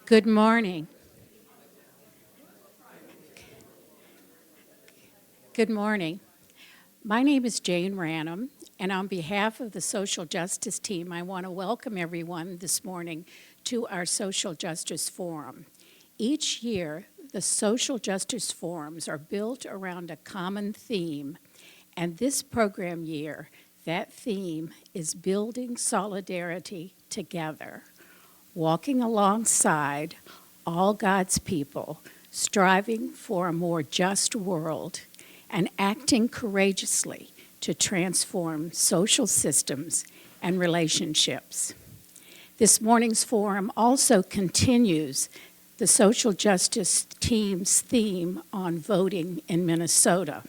Good morning. Good morning. My name is Jane Ranum, and on behalf of the Social Justice Team, I want to welcome everyone this morning to our Social Justice Forum. Each year, the Social Justice Forums are built around a common theme, and this program year, that theme is building solidarity together, walking alongside all God's people, striving for a more just world, and acting courageously to transform social systems and relationships. This morning's forum also continues the social justice team's theme on voting in Minnesota.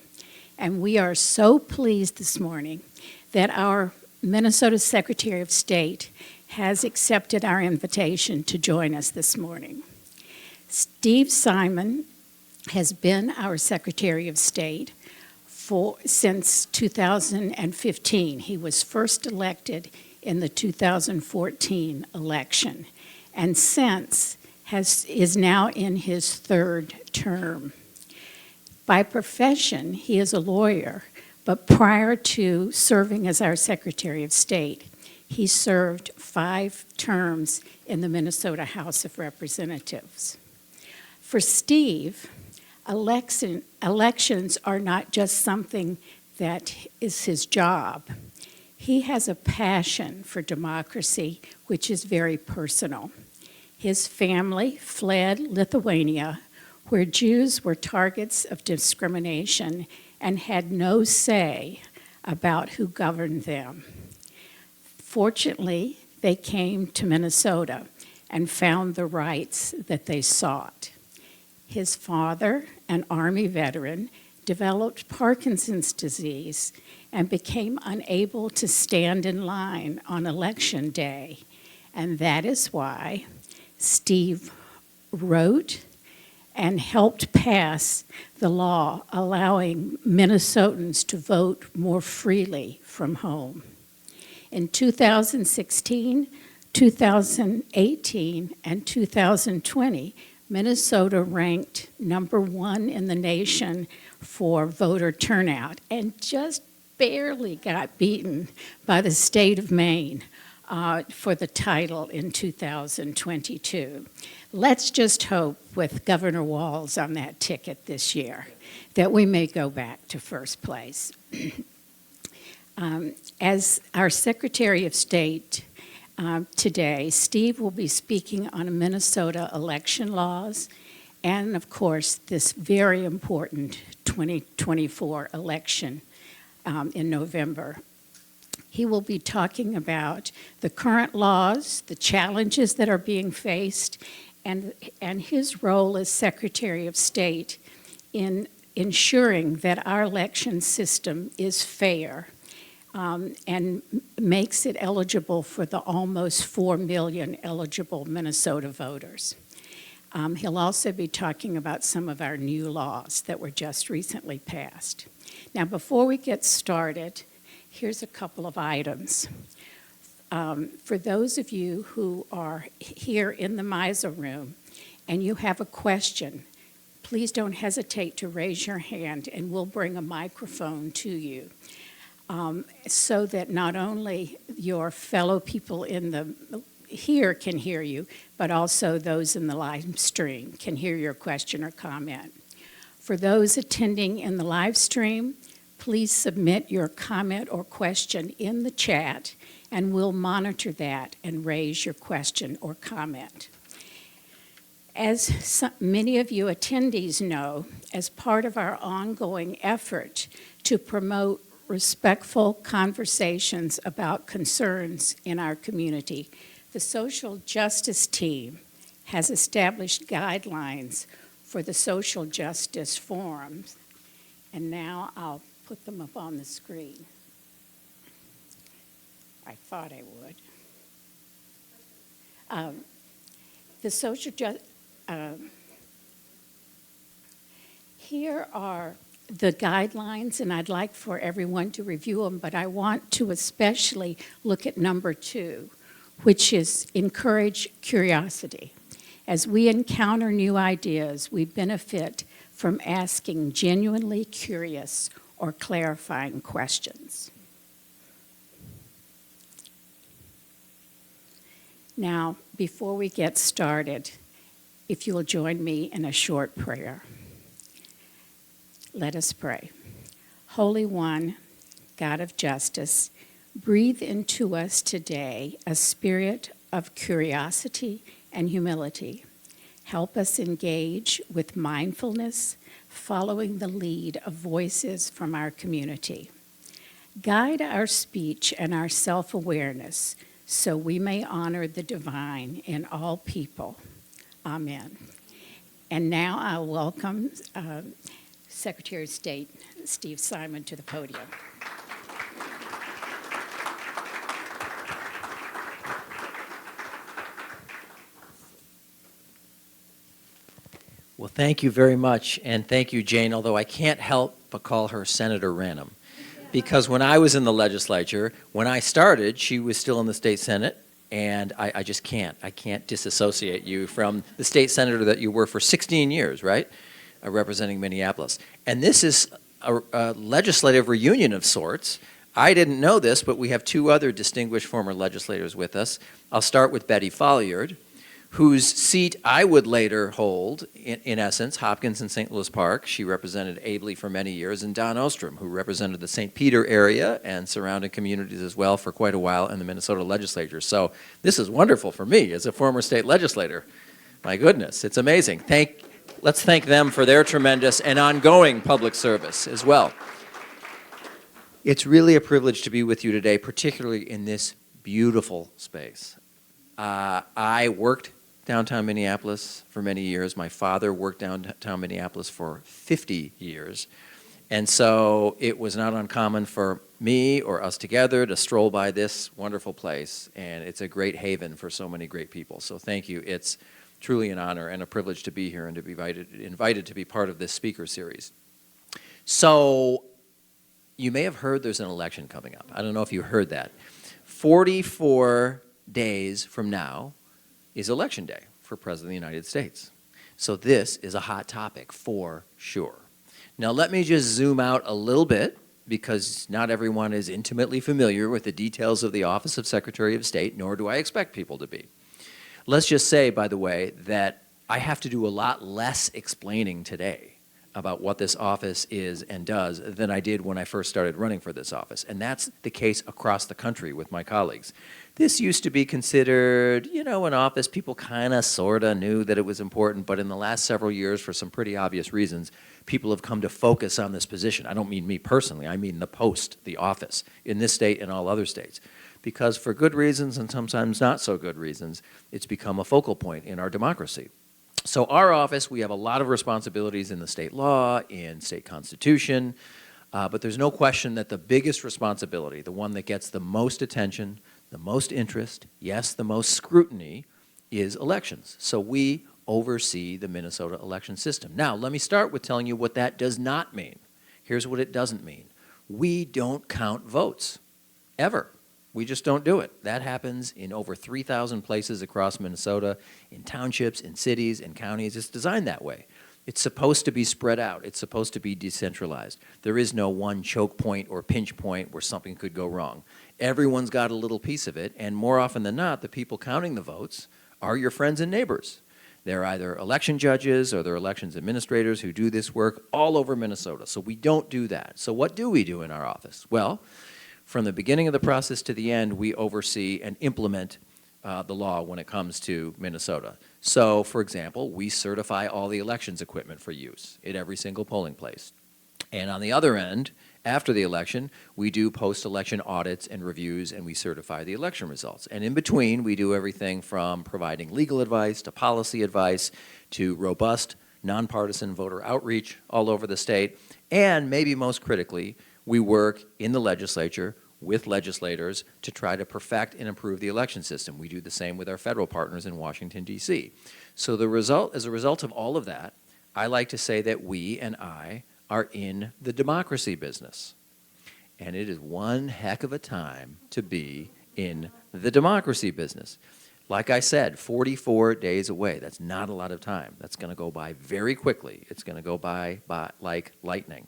And we are so pleased this morning that our Minnesota Secretary of State has accepted our invitation to join us this morning. Steve Simon has been our Secretary of State since 2015. He was first elected in the 2014 election, and since is now in his third term. By profession, he is a lawyer, but prior to serving as our Secretary of State, he served 5 terms in the Minnesota House of Representatives. For Steve, elections are not just something that is his job. He has a passion for democracy, which is very personal. His family fled Lithuania, where Jews were targets of discrimination and had no say about who governed them. Fortunately, they came to Minnesota and found the rights that they sought. His father, an Army veteran, developed Parkinson's disease and became unable to stand in line on election day. And that is why Steve wrote and helped pass the law allowing Minnesotans to vote more freely from home. In 2016, 2018, and 2020, Minnesota ranked #1 in the nation for voter turnout and just barely got beaten by the state of Maine for the title in 2022. Let's just hope with Governor Walz on that ticket this year that we may go back to first place. As our Secretary of State today, Steve will be speaking on Minnesota election laws and, of course, this very important 2024 election in November. He will be talking about the current laws, the challenges that are being faced, and his role as Secretary of State in ensuring that our election system is fair and makes it eligible for the almost 4 million eligible Minnesota voters. He'll also be talking about some of our new laws that were just recently passed. Now, before we get started, here's a couple of items. For those of you who are here in the MISA room and you have a question, please don't hesitate to raise your hand and we'll bring a microphone to you. So that not only your fellow people here can hear you, but also those in the live stream can hear your question or comment. For those attending in the live stream, please submit your comment or question in the chat, and we'll monitor that and raise your question or comment. As many of you attendees know, as part of our ongoing effort to promote respectful conversations about concerns in our community, the Social Justice Team has established guidelines for the Social Justice Forums. And now I'll put them up on the screen. I thought I would. The Social Justice, here are the guidelines, and I'd like for everyone to review them, but I want to especially look at number 2, which is encourage curiosity. As we encounter new ideas, we benefit from asking genuinely curious or clarifying questions. Now, before we get started, if you will join me in a short prayer. Let us pray. Holy One, God of justice, breathe into us today a spirit of curiosity and humility. Help us engage with mindfulness, following the lead of voices from our community. Guide our speech and our self-awareness so we may honor the divine in all people. Amen. And now I'll welcome Secretary of State Steve Simon to the podium. Well, thank you very much, and thank you, Jane, although I can't help but call her Senator Ranum, because when I was in the legislature, when I started, she was still in the state Senate, and I just can't. I can't disassociate you from the state senator that you were for 16 years, right, representing Minneapolis. And this is a legislative reunion of sorts. I didn't know this, but we have two other distinguished former legislators with us. I'll start with Betty Folliard, whose seat I would later hold, in essence, Hopkins and St. Louis Park. She represented ably for many years, and Don Ostrom, who represented the St. Peter area and surrounding communities as well for quite a while in the Minnesota legislature. So this is wonderful for me as a former state legislator. My goodness, it's amazing. Let's thank them for their tremendous and ongoing public service as well. It's really a privilege to be with you today, particularly in this beautiful space. I worked downtown Minneapolis for many years. My father worked downtown Minneapolis for 50 years. And so it was not uncommon for me or us together to stroll by this wonderful place. And it's a great haven for so many great people. So thank you. It's truly an honor and a privilege to be here and to be invited to be part of this speaker series. So you may have heard there's an election coming up. I don't know if you heard that. 44 days from now is Election Day for President of the United States. So this is a hot topic for sure. Now let me just zoom out a little bit, because not everyone is intimately familiar with the details of the Office of Secretary of State, nor do I expect people to be. Let's just say, by the way, that I have to do a lot less explaining today about what this office is and does than I did when I first started running for this office. And that's the case across the country with my colleagues. This used to be considered, an office people kind of, sort of knew that it was important, but in the last several years, for some pretty obvious reasons, people have come to focus on this position. I don't mean me personally, I mean the post, the office, in this state and all other states. Because for good reasons and sometimes not so good reasons, it's become a focal point in our democracy. So our office, we have a lot of responsibilities in the state law, in state constitution, but there's no question that the biggest responsibility, the one that gets the most attention, the most interest, yes, the most scrutiny, is elections. So we oversee the Minnesota election system. Now, let me start with telling you what that does not mean. Here's what it doesn't mean. We don't count votes, ever. We just don't do it. That happens in over 3,000 places across Minnesota, in townships, in cities, in counties. It's designed that way. It's supposed to be spread out. It's supposed to be decentralized. There is no one choke point or pinch point where something could go wrong. Everyone's got a little piece of it, and more often than not, the people counting the votes are your friends and neighbors. They're either election judges or they're elections administrators who do this work all over Minnesota. So we don't do that. So what do we do in our office? Well, from the beginning of the process to the end, we oversee and implement the law when it comes to Minnesota. So, for example, we certify all the elections equipment for use at every single polling place. And on the other end, after the election, we do post-election audits and reviews, and we certify the election results. And in between, we do everything from providing legal advice to policy advice to robust, nonpartisan voter outreach all over the state. And maybe most critically, we work in the legislature with legislators to try to perfect and improve the election system. We do the same with our federal partners in Washington, D.C. So as a result of all of that, I like to say that we and I are in the democracy business. And it is one heck of a time to be in the democracy business. Like I said, 44 days away. That's not a lot of time. That's going to go by very quickly. It's going to go by like lightning.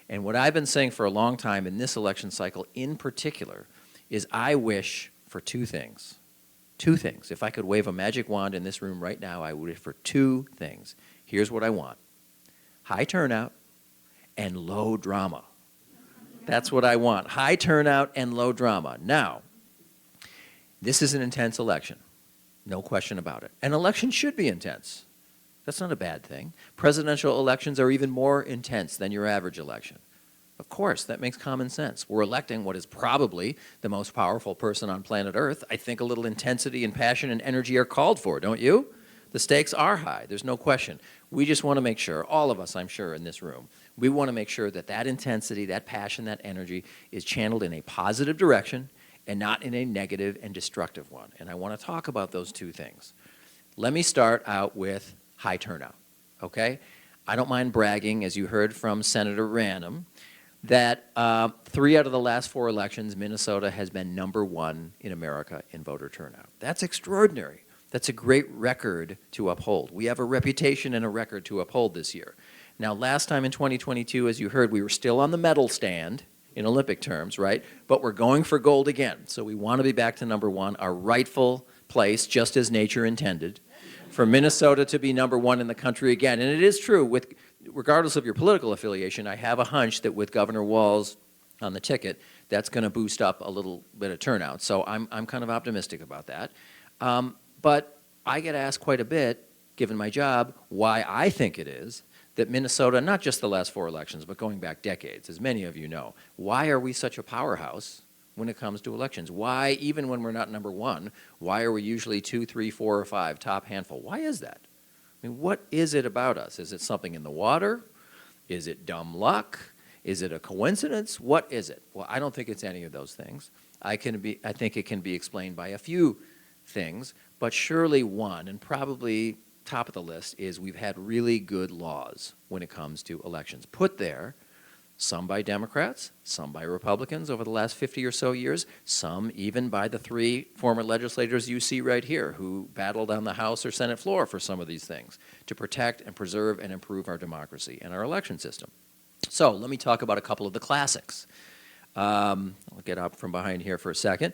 And what I've been saying for a long time in this election cycle in particular is I wish for two things. Two things. If I could wave a magic wand in this room right now, I would wish for two things. Here's what I want: high turnout and low drama. That's what I want: high turnout and low drama. Now, this is an intense election. No question about it. An election should be intense. That's not a bad thing. Presidential elections are even more intense than your average election. Of course, that makes common sense. We're electing what is probably the most powerful person on planet Earth. I think a little intensity and passion and energy are called for, don't you? The stakes are high, there's no question. We just want to make sure, all of us, I'm sure, in this room, we want to make sure that that intensity, that passion, that energy is channeled in a positive direction and not in a negative and destructive one. And I want to talk about those two things. Let me start out with high turnout, okay? I don't mind bragging, as you heard from Senator Random, that 3 out of the last 4 elections, Minnesota has been #1 in America in voter turnout. That's extraordinary. That's a great record to uphold. We have a reputation and a record to uphold this year. Now, last time in 2022, as you heard, we were still on the medal stand in Olympic terms, right? But we're going for gold again. So we want to be back to #1, our rightful place, just as nature intended, for Minnesota to be #1 in the country again. And it is true, regardless of your political affiliation, I have a hunch that with Governor Walz on the ticket, that's going to boost up a little bit of turnout. So I'm kind of optimistic about that. But I get asked quite a bit, given my job, why I think it is that Minnesota, not just the last 4 elections, but going back decades, as many of you know, why are we such a powerhouse when it comes to elections? Why, even when we're not #1, why are we usually 2, 3, 4, or 5, top handful? Why is that? I mean, what is it about us? Is it something in the water? Is it dumb luck? Is it a coincidence? What is it? Well, I don't think it's any of those things. I think it can be explained by a few things, but surely one, and probably top of the list, is we've had really good laws when it comes to elections. Put there, some by Democrats, some by Republicans over the last 50 or so years, some even by the 3 former legislators you see right here who battled on the House or Senate floor for some of these things to protect and preserve and improve our democracy and our election system. So let me talk about a couple of the classics. I'll get up from behind here for a second.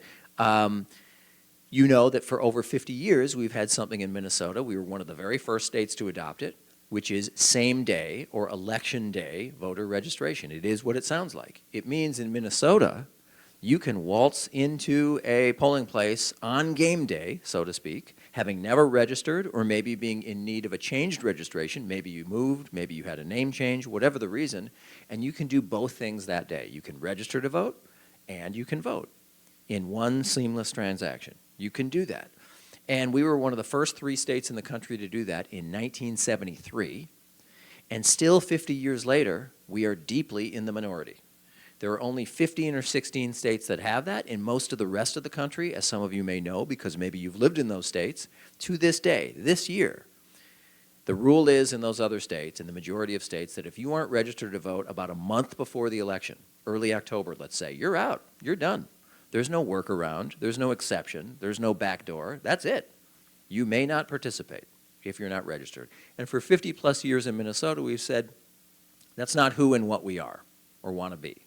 You know that for over 50 years, we've had something in Minnesota. We were one of the very first states to adopt it, which is same-day or election day voter registration. It is what it sounds like. It means in Minnesota, you can waltz into a polling place on game day, so to speak, having never registered or maybe being in need of a changed registration. Maybe you moved, maybe you had a name change, whatever the reason, and you can do both things that day. You can register to vote and you can vote in one seamless transaction. You can do that. And we were one of the first 3 states in the country to do that in 1973. And still 50 years later, we are deeply in the minority. There are only 15 or 16 states that have that. In most of the rest of the country, as some of you may know, because maybe you've lived in those states, to this day, this year, the rule is in those other states, in the majority of states, that if you aren't registered to vote about a month before the election, early October, let's say, you're out. You're done. There's no workaround, there's no exception, there's no backdoor. That's it. You may not participate if you're not registered. And for 50 plus years in Minnesota, we've said that's not who and what we are or want to be.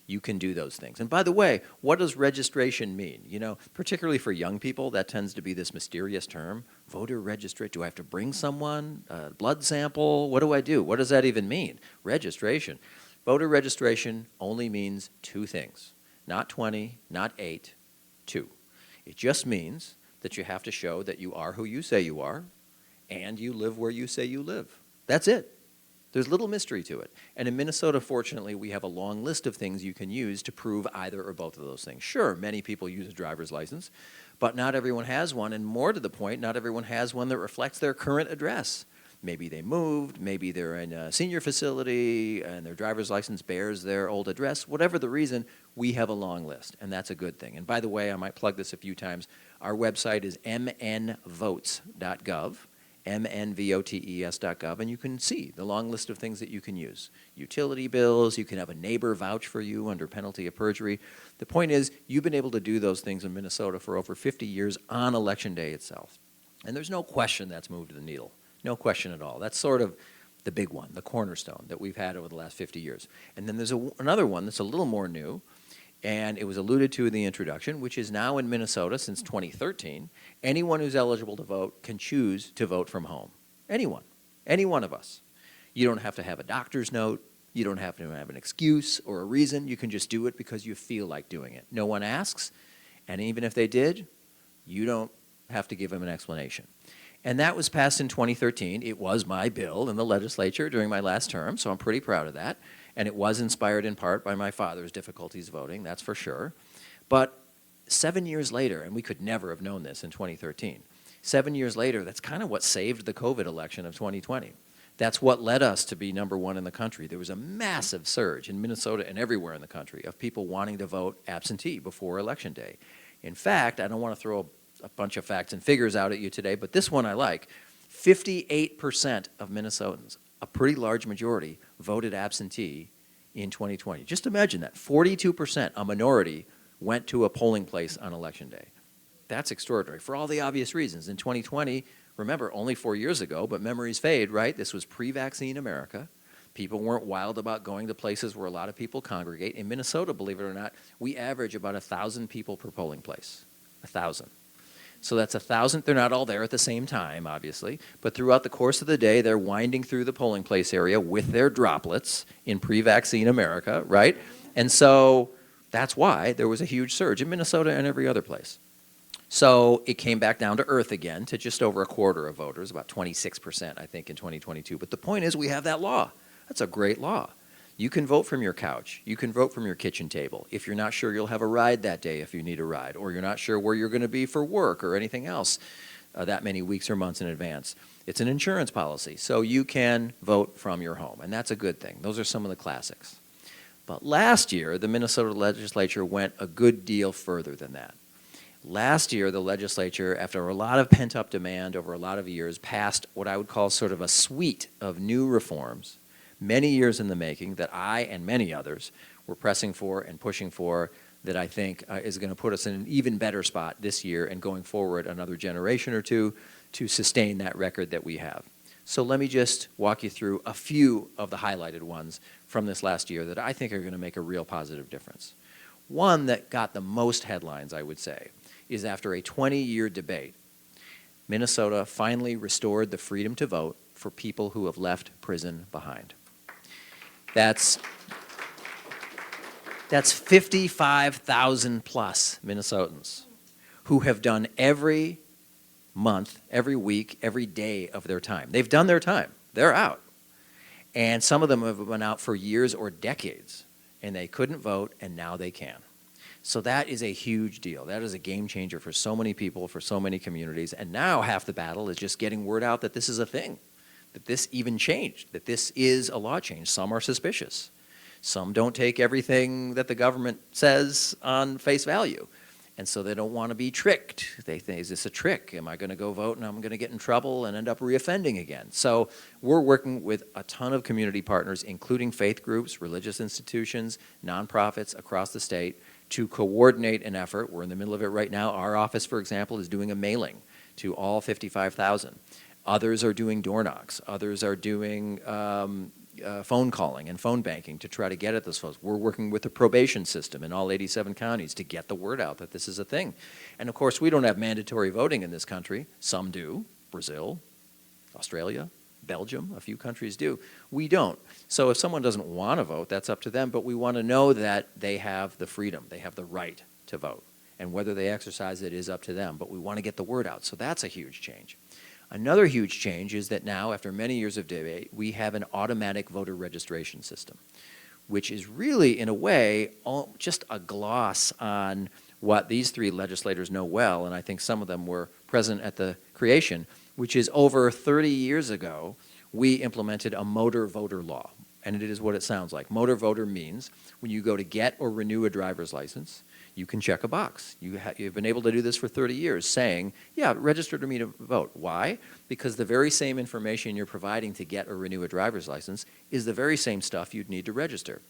You can do those things. And by the way, what does registration mean? You know, particularly for young people, that tends to be this mysterious term. Voter registration. Do I have to bring someone? A blood sample? What do I do? What does that even mean? Registration. Voter registration only means 2 things. Not 20, not 8, 2. It just means that you have to show that you are who you say you are and you live where you say you live. That's it. There's little mystery to it. And in Minnesota, fortunately, we have a long list of things you can use to prove either or both of those things. Sure, many people use a driver's license, but not everyone has one, and more to the point, not everyone has one that reflects their current address. Maybe they moved, maybe they're in a senior facility and their driver's license bears their old address. Whatever the reason, we have a long list, and that's a good thing. And by the way, I might plug this a few times. Our website is mnvotes.gov, mnvotes.gov, and you can see the long list of things that you can use. Utility bills, you can have a neighbor vouch for you under penalty of perjury. The point is, you've been able to do those things in Minnesota for over 50 years on Election Day itself. And there's no question that's moved the needle. No question at all. That's sort of the big one, the cornerstone that we've had over the last 50 years. And then there's another one that's a little more new, and it was alluded to in the introduction, which is now in Minnesota since 2013. Anyone who's eligible to vote can choose to vote from home. Anyone, any one of us. You don't have to have a doctor's note. You don't have to have an excuse or a reason. You can just do it because you feel like doing it. No one asks, and even if they did, you don't have to give them an explanation. And that was passed in 2013. It was my bill in the legislature during my last term, so I'm pretty proud of that. And it was inspired in part by my father's difficulties voting, that's for sure. But 7 years later, and we could never have known this in 2013, 7 years later, that's kind of what saved the COVID election of 2020. That's what led us to be #1 in the country. There was a massive surge in Minnesota and everywhere in the country of people wanting to vote absentee before Election Day. In fact, I don't want to throw a bunch of facts and figures out at you today, but this one I like. 58% of Minnesotans, a pretty large majority, voted absentee in 2020. Just imagine that. 42%, a minority, went to a polling place on Election Day. That's extraordinary for all the obvious reasons. In 2020, remember, only 4 years ago, but memories fade, right? This was pre-vaccine America. People weren't wild about going to places where a lot of people congregate. In Minnesota, believe it or not, we average about 1,000 people per polling place. 1,000. So that's 1,000. They're not all there at the same time, obviously, but throughout the course of the day, they're winding through the polling place area with their droplets in pre-vaccine America, right? And so that's why there was a huge surge in Minnesota and every other place. So it came back down to earth again to just over a quarter of voters, about 26%, I think, in 2022. But the point is, we have that law. That's a great law. You can vote from your couch. You can vote from your kitchen table. If you're not sure you'll have a ride that day if you need a ride, or you're not sure where you're going to be for work or anything else that many weeks or months in advance. It's an insurance policy, so you can vote from your home, and that's a good thing. Those are some of the classics. But last year, the Minnesota legislature went a good deal further than that. Last year, the legislature, after a lot of pent-up demand over a lot of years, passed what I would call sort of a suite of new reforms, many years in the making, that I and many others were pressing for and pushing for, that I think is going to put us in an even better spot this year and going forward another generation or two to sustain that record that we have. So let me just walk you through a few of the highlighted ones from this last year that I think are going to make a real positive difference. One that got the most headlines, I would say, is after a 20-year debate, Minnesota finally restored the freedom to vote for people who have left prison behind. That's 55,000 plus Minnesotans who have done every month, every week, every day of their time. They've done their time. They're out. And some of them have been out for years or decades, and they couldn't vote, and now they can. So that is a huge deal. That is a game changer for so many people, for so many communities. And now half the battle is just getting word out that this is a thing, that this even changed, that this is a law change. Some are suspicious. Some don't take everything that the government says on face value. And so they don't want to be tricked. They think, is this a trick? Am I going to go vote and I'm going to get in trouble and end up reoffending again? So we're working with a ton of community partners, including faith groups, religious institutions, nonprofits across the state, to coordinate an effort. We're in the middle of it right now. Our office, for example, is doing a mailing to all 55,000. Others are doing door knocks. Others are doing phone calling and phone banking to try to get at those folks. We're working with the probation system in all 87 counties to get the word out that this is a thing. And of course, we don't have mandatory voting in this country. Some do. Brazil, Australia, Belgium, a few countries do. We don't. So if someone doesn't want to vote, that's up to them, but we want to know that they have the freedom, they have the right to vote. And whether they exercise it is up to them, but we want to get the word out. So that's a huge change. Another huge change is that now, after many years of debate, we have an automatic voter registration system, which is really, in a way, just a gloss on what these three legislators know well, and I think some of them were present at the creation, which is over 30 years ago, we implemented a motor voter law. And it is what it sounds like. Motor voter means when you go to get or renew a driver's license, you can check a box. You've been able to do this for 30 years, saying, yeah, register to me to vote. Why? Because the very same information you're providing to get or renew a driver's license is the very same stuff you'd need to register.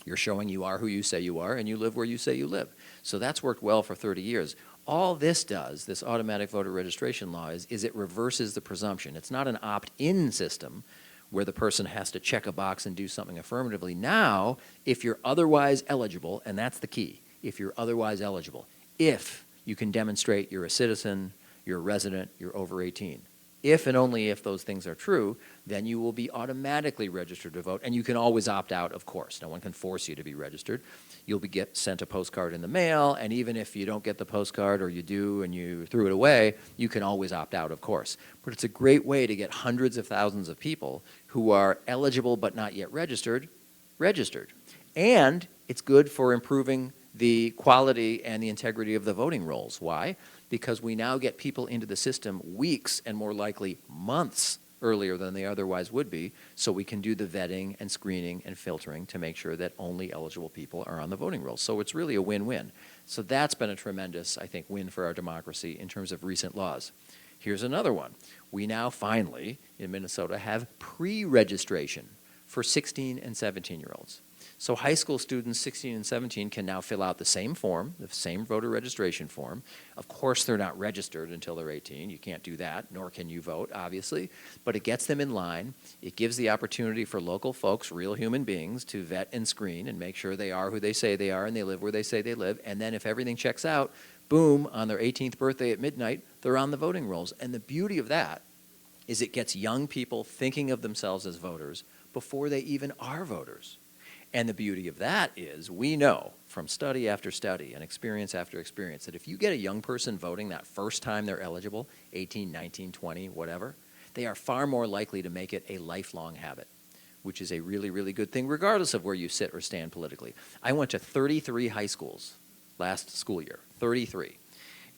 You're showing you are who you say you are, and you live where you say you live. So that's worked well for 30 years. All this does, this automatic voter registration law, is it reverses the presumption. It's not an opt-in system where the person has to check a box and do something affirmatively. Now, if you're otherwise eligible, and that's the key, if you're otherwise eligible, if you can demonstrate you're a citizen, you're a resident, you're over 18. If and only if those things are true, then you will be automatically registered to vote, and you can always opt out, of course. No one can force you to be registered. You'll get sent a postcard in the mail, and even if you don't get the postcard, or you do and you threw it away, you can always opt out, of course. But it's a great way to get hundreds of thousands of people who are eligible but not yet registered, registered. And it's good for improving the quality and the integrity of the voting rolls. Why? Because we now get people into the system weeks and more likely months earlier than they otherwise would be, so we can do the vetting and screening and filtering to make sure that only eligible people are on the voting rolls. So it's really a win-win. So that's been a tremendous, I think, win for our democracy in terms of recent laws. Here's another one. We now finally, in Minnesota, have pre-registration for 16 and 17-year-olds. So high school students 16 and 17 can now fill out the same form, the same voter registration form. Of course, they're not registered until they're 18. You can't do that, nor can you vote, obviously. But it gets them in line. It gives the opportunity for local folks, real human beings, to vet and screen and make sure they are who they say they are and they live where they say they live. And then if everything checks out, boom, on their 18th birthday at midnight, they're on the voting rolls. And the beauty of that is it gets young people thinking of themselves as voters before they even are voters. And the beauty of that is we know from study after study and experience after experience that if you get a young person voting that first time they're eligible, 18, 19, 20, whatever, they are far more likely to make it a lifelong habit, which is a really, really good thing regardless of where you sit or stand politically. I went to 33 high schools last school year, 33,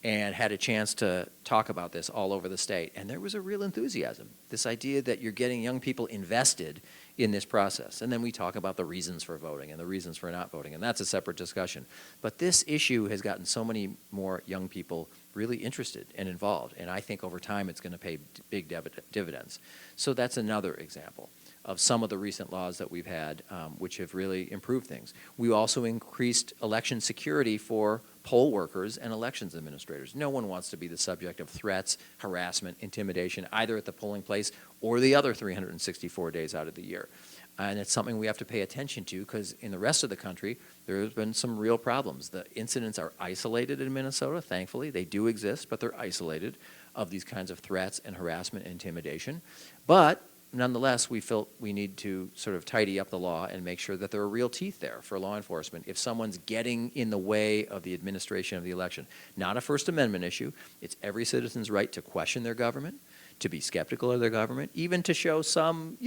and had a chance to talk about this all over the state. And there was a real enthusiasm, this idea that you're getting young people invested in this process. And then we talk about the reasons for voting and the reasons for not voting, and that's a separate discussion. But this issue has gotten so many more young people really interested and involved, and I think over time it's going to pay big dividends. So that's another example of some of the recent laws that we've had which have really improved things. We also increased election security for poll workers and elections administrators. No one wants to be the subject of threats, harassment, intimidation, either at the polling place or the other 364 days out of the year. And it's something we have to pay attention to because in the rest of the country, there has been some real problems. The incidents are isolated in Minnesota, thankfully. They do exist, but they're isolated of these kinds of threats and harassment and intimidation. But nonetheless, we felt we need to sort of tidy up the law and make sure that there are real teeth there for law enforcement if someone's getting in the way of the administration of the election. Not a First Amendment issue. It's every citizen's right to question their government, to be skeptical of their government, even to show some,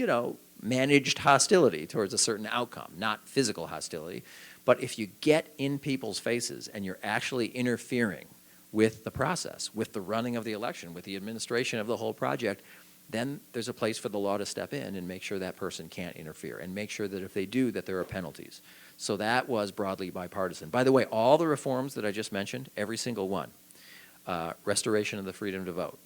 managed hostility towards a certain outcome, not physical hostility. But if you get in people's faces and you're actually interfering with the process, with the running of the election, with the administration of the whole project, then there's a place for the law to step in and make sure that person can't interfere and make sure that if they do, that there are penalties. So that was broadly bipartisan. By the way, all the reforms that I just mentioned, every single one, restoration of the freedom to vote,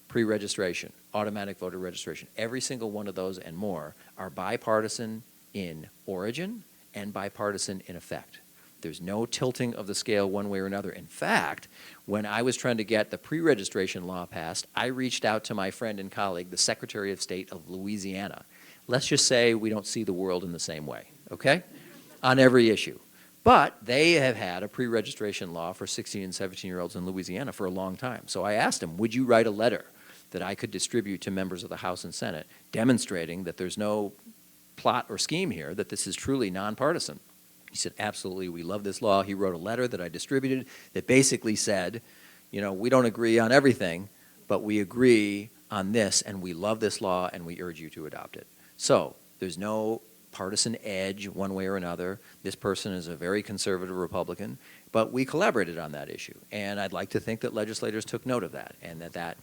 pre-registration, automatic voter registration, every single one of those and more are bipartisan in origin and bipartisan in effect. There's no tilting of the scale one way or another. In fact, when I was trying to get the pre-registration law passed, I reached out to my friend and colleague, the Secretary of State of Louisiana. Let's just say we don't see the world in the same way, okay, on every issue. But they have had a pre-registration law for 16 and 17-year-olds in Louisiana for a long time. So I asked him, would you write a letter that I could distribute to members of the House and Senate demonstrating that there's no plot or scheme here, that this is truly nonpartisan? He said, absolutely, we love this law. He wrote a letter that I distributed that basically said, we don't agree on everything, but we agree on this, and we love this law, and we urge you to adopt it. So there's no partisan edge one way or another. This person is a very conservative Republican, but we collaborated on that issue. And I'd like to think that legislators took note of that and that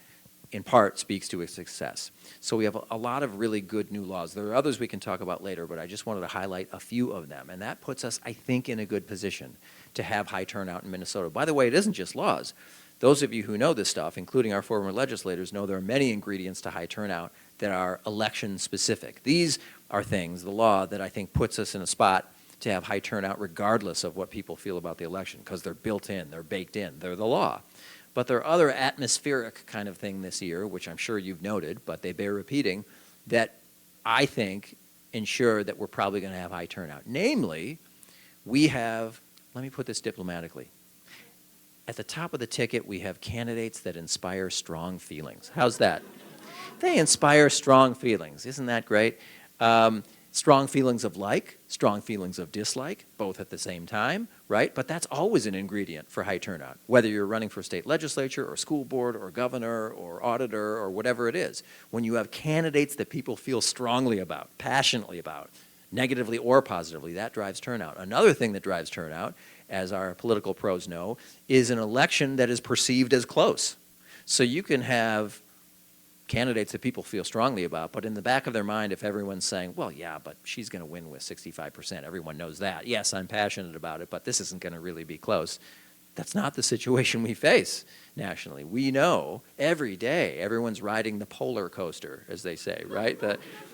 in part speaks to its success. So we have a lot of really good new laws. There are others we can talk about later, but I just wanted to highlight a few of them. And that puts us, I think, in a good position to have high turnout in Minnesota. By the way, it isn't just laws. Those of you who know this stuff, including our former legislators, know there are many ingredients to high turnout that are election specific. These are things, the law, that I think puts us in a spot to have high turnout regardless of what people feel about the election, because they're built in, they're baked in, they're the law. But there are other atmospheric kind of thing this year, which I'm sure you've noted, but they bear repeating, that I think ensure that we're probably going to have high turnout. Namely, we have, let me put this diplomatically, at the top of the ticket we have candidates that inspire strong feelings. How's that? They inspire strong feelings. Isn't that great? Strong feelings of like, strong feelings of dislike, both at the same time, right? But that's always an ingredient for high turnout, whether you're running for state legislature or school board or governor or auditor or whatever it is. When you have candidates that people feel strongly about, passionately about, negatively or positively, that drives turnout. Another thing that drives turnout, as our political pros know, is an election that is perceived as close. So you can have candidates that people feel strongly about, but in the back of their mind, if everyone's saying, well, yeah, but she's going to win with 65%, everyone knows that. Yes, I'm passionate about it, but this isn't going to really be close. That's not the situation we face nationally. We know every day everyone's riding the polar coaster, as they say, right?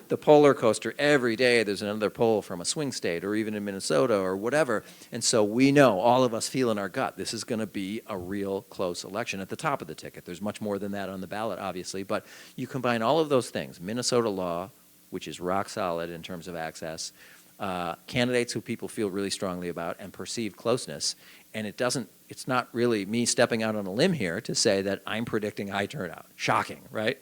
The polar coaster, every day there's another poll from a swing state or even in Minnesota or whatever. And so we know, all of us feel in our gut, this is going to be a real close election at the top of the ticket. There's much more than that on the ballot, obviously, but you combine all of those things, Minnesota law, which is rock solid in terms of access, candidates who people feel really strongly about, and perceived closeness, and it's not really me stepping out on a limb here to say that I'm predicting high turnout. Shocking, right?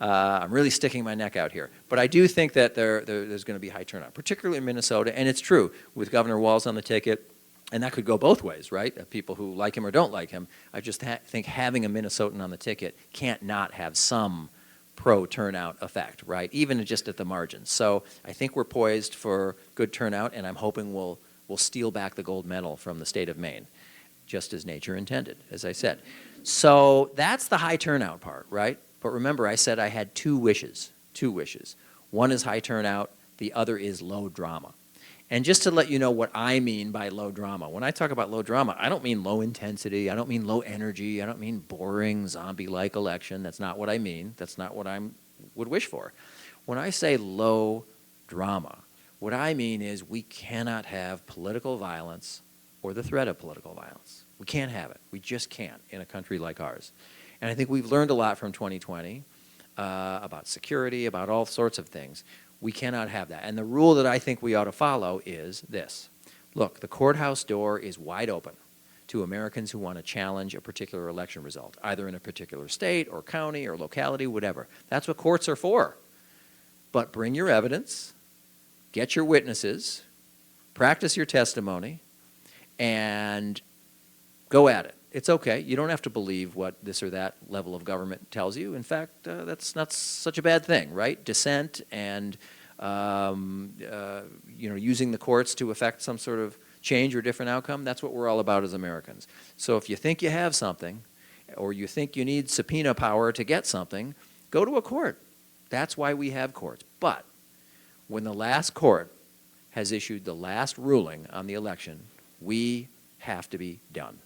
I'm really sticking my neck out here. But I do think that there's going to be high turnout, particularly in Minnesota. And it's true, with Governor Walz on the ticket, and that could go both ways, right? People who like him or don't like him. I just think having a Minnesotan on the ticket can't not have some pro-turnout effect, right? Even just at the margins. So I think we're poised for good turnout, and I'm hoping we'll steal back the gold medal from the state of Maine, just as nature intended, as I said. So that's the high turnout part, right? But remember, I said I had two wishes. One is high turnout, the other is low drama. And just to let you know what I mean by low drama, when I talk about low drama, I don't mean low intensity, I don't mean low energy, I don't mean boring, zombie-like election. That's not what I mean. That's not what I would wish for. When I say low drama, what I mean is we cannot have political violence or the threat of political violence. We can't have it. We just can't in a country like ours. And I think we've learned a lot from 2020 about security, about all sorts of things. We cannot have that. And the rule that I think we ought to follow is this. Look, the courthouse door is wide open to Americans who want to challenge a particular election result, either in a particular state or county or locality, whatever. That's what courts are for. But bring your evidence, get your witnesses, practice your testimony, and go at it. It's okay. You don't have to believe what this or that level of government tells you. In fact, that's not such a bad thing, right? Dissent and using the courts to affect some sort of change or different outcome, that's what we're all about as Americans. So if you think you have something, or you think you need subpoena power to get something, go to a court. That's why we have courts. But when the last court has issued the last ruling on the election, we have to be done.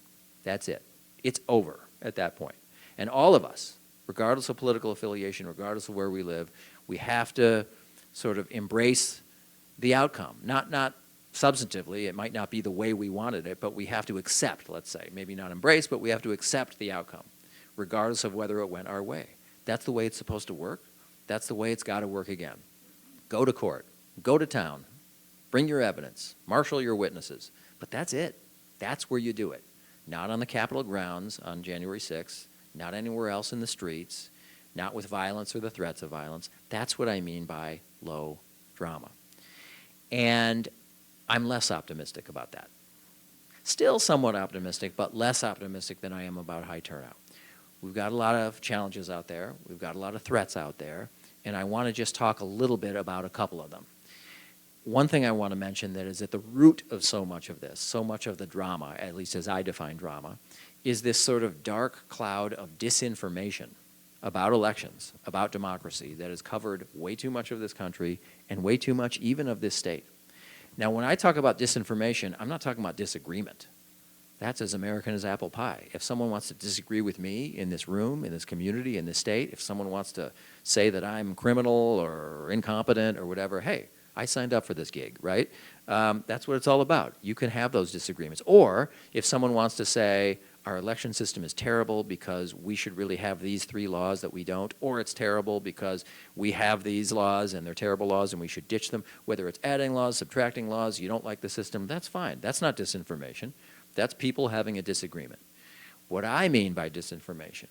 That's it. It's over at that point. And all of us, regardless of political affiliation, regardless of where we live, we have to sort of embrace the outcome. Not substantively, it might not be the way we wanted it, but we have to accept, let's say, maybe not embrace, but we have to accept the outcome, regardless of whether it went our way. That's the way it's supposed to work. That's the way it's got to work again. Go to court. Go to town. Bring your evidence. Marshal your witnesses. But that's it. That's where you do it. Not on the Capitol grounds on January 6th, not anywhere else in the streets, not with violence or the threats of violence. That's what I mean by low drama. And I'm less optimistic about that. Still somewhat optimistic, but less optimistic than I am about high turnout. We've got a lot of challenges out there. We've got a lot of threats out there. And I want to just talk a little bit about a couple of them. One thing I want to mention that is at the root of so much of this, so much of the drama, at least as I define drama, is this sort of dark cloud of disinformation about elections, about democracy, that has covered way too much of this country and way too much even of this state. Now, when I talk about disinformation, I'm not talking about disagreement. That's as American as apple pie. If someone wants to disagree with me in this room, in this community, in this state, if someone wants to say that I'm criminal or incompetent or whatever, hey, I signed up for this gig, right? That's what it's all about. You can have those disagreements. Or if someone wants to say our election system is terrible because we should really have these 3 laws that we don't, or it's terrible because we have these laws and they're terrible laws and we should ditch them, whether it's adding laws, subtracting laws, you don't like the system, that's fine. That's not disinformation. That's people having a disagreement. What I mean by disinformation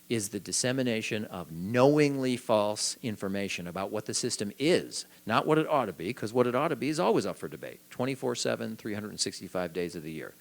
is the dissemination of knowingly false information about what the system is, not what it ought to be, because what it ought to be is always up for debate, 24/7, 365 days of the year.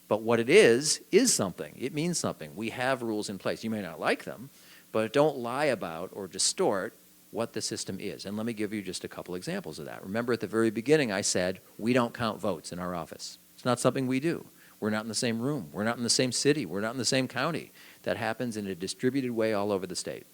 But what it is something. It means something. We have rules in place. You may not like them, but don't lie about or distort what the system is. And let me give you just a couple examples of that. Remember at the very beginning I said we don't count votes in our office. It's not something we do. We're not in the same room. We're not in the same city. We're not in the same county. That happens in a distributed way all over the state.